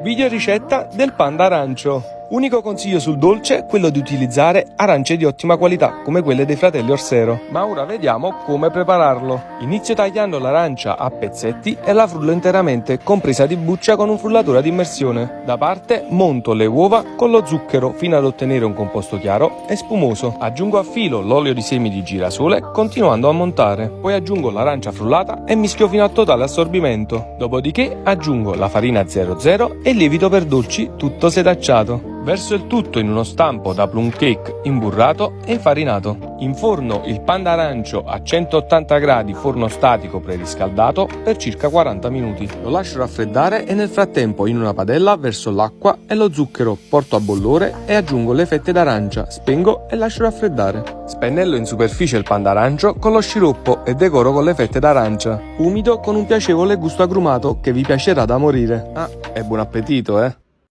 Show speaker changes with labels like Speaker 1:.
Speaker 1: Video ricetta del panda arancio. Unico consiglio sul dolce, quello di utilizzare arance di ottima qualità, come quelle dei fratelli Orsero. Ma ora vediamo come prepararlo. Inizio tagliando l'arancia a pezzetti e la frullo interamente, compresa di buccia con un frullatore ad immersione. Da parte monto le uova con lo zucchero fino ad ottenere un composto chiaro e spumoso. Aggiungo a filo l'olio di semi di girasole, continuando a montare. Poi aggiungo l'arancia frullata e mischio fino al totale assorbimento. Dopodiché aggiungo la farina 00 e il lievito per dolci tutto setacciato. Verso il tutto in uno stampo da plum cake imburrato e infarinato. Inforno il panda arancio a 180 gradi forno statico preriscaldato per circa 40 minuti. Lo lascio raffreddare e nel frattempo in una padella verso l'acqua e lo zucchero, porto a bollore e aggiungo le fette d'arancia, spengo e lascio raffreddare. Spennello in superficie il panda arancio con lo sciroppo e decoro con le fette d'arancia, umido con un piacevole gusto agrumato che vi piacerà da morire. E buon appetito,